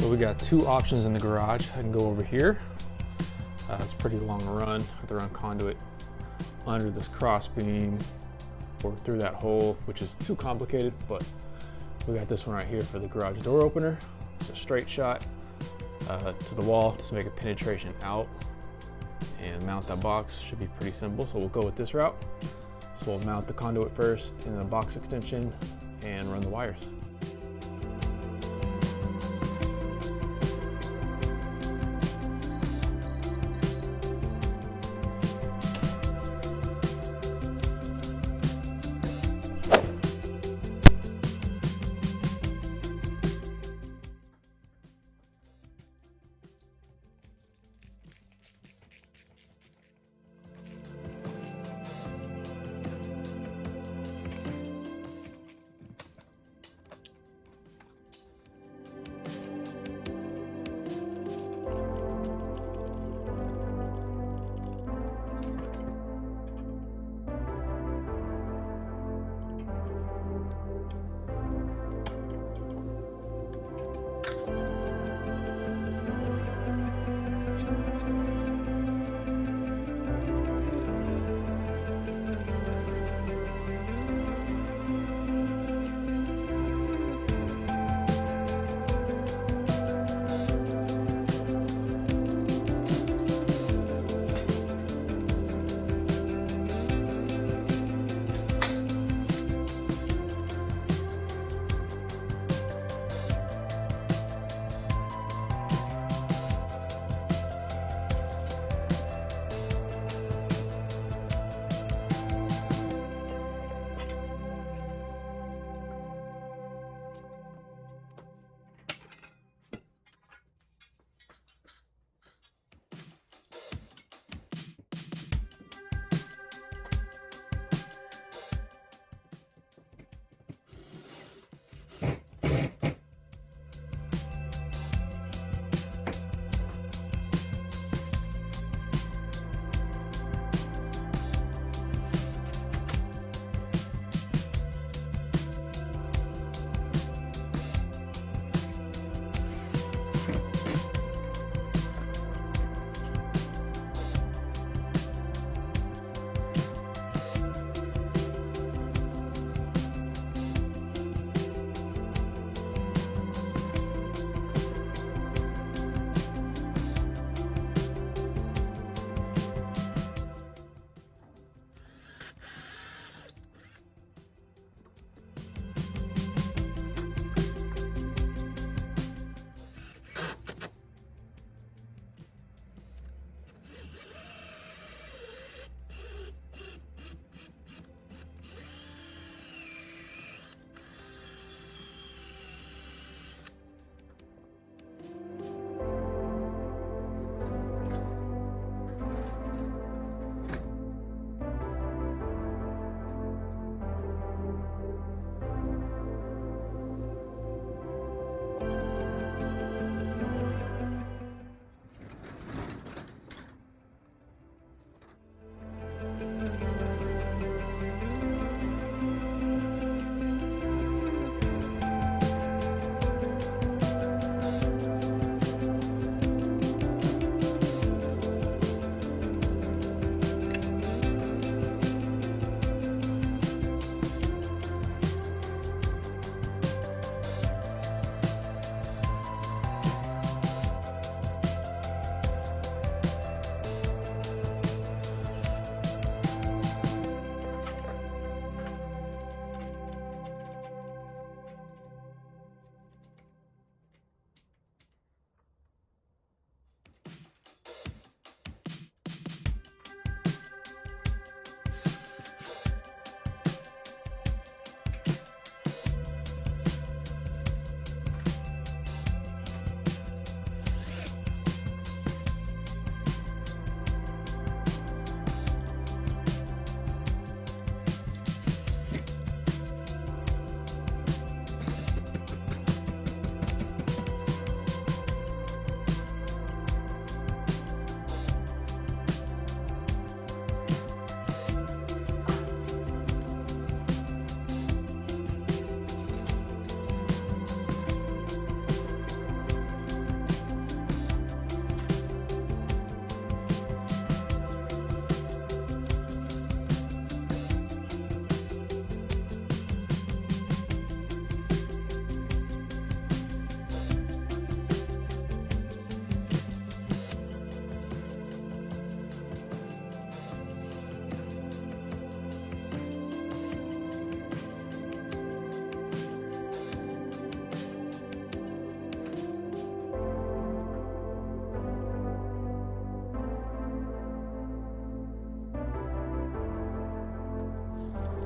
So we got two options in the garage. I can go over here. It's a pretty long run. I have to run conduit under this cross beam or through that hole, which is too complicated, but we got this one right here for the garage door opener. It's a straight shot to the wall, just make a penetration out and mount that box. Should be pretty simple, so we'll go with this route. So we'll mount the conduit first in the box extension and run the wires.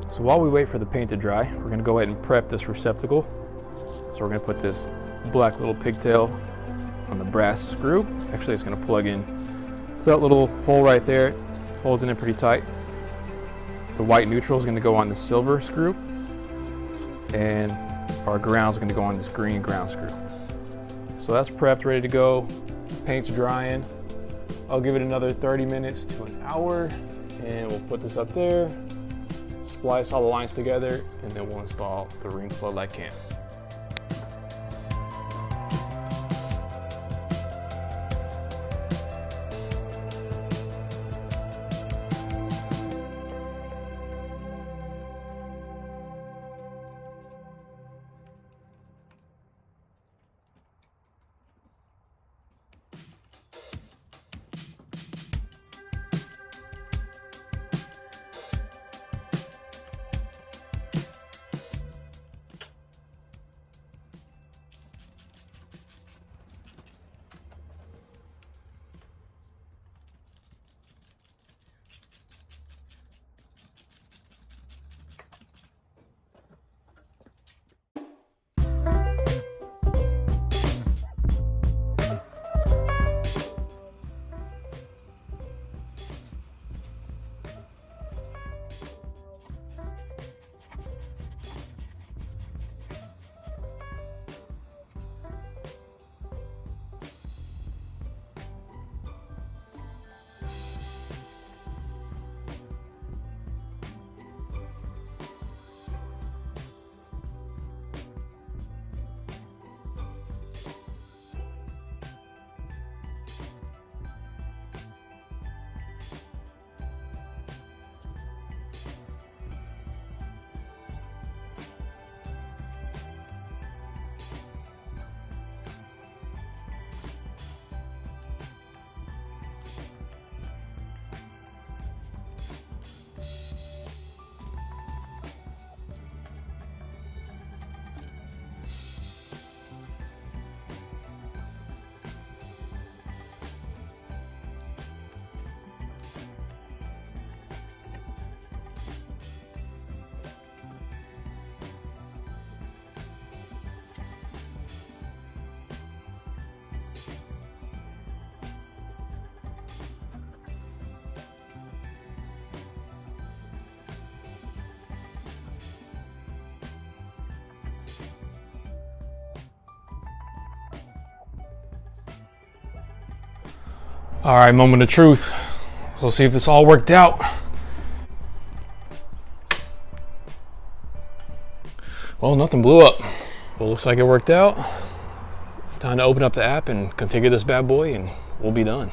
So while we wait for the paint to dry, we're gonna go ahead and prep this receptacle. So we're gonna put this black little pigtail on the brass screw. Actually, it's gonna plug in. So that little hole right there holds it in pretty tight. The white neutral is gonna go on the silver screw, and our ground is gonna go on this green ground screw. So that's prepped, ready to go. Paint's drying. I'll give it another 30 minutes to an hour, and we'll put this up there, splice all the lines together, and then we'll install the Ring Floodlight can. All right, moment of truth. We'll see if this all worked out. Well, nothing blew up. Well, looks like it worked out. Time to open up the app and configure this bad boy, and we'll be done.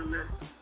on this.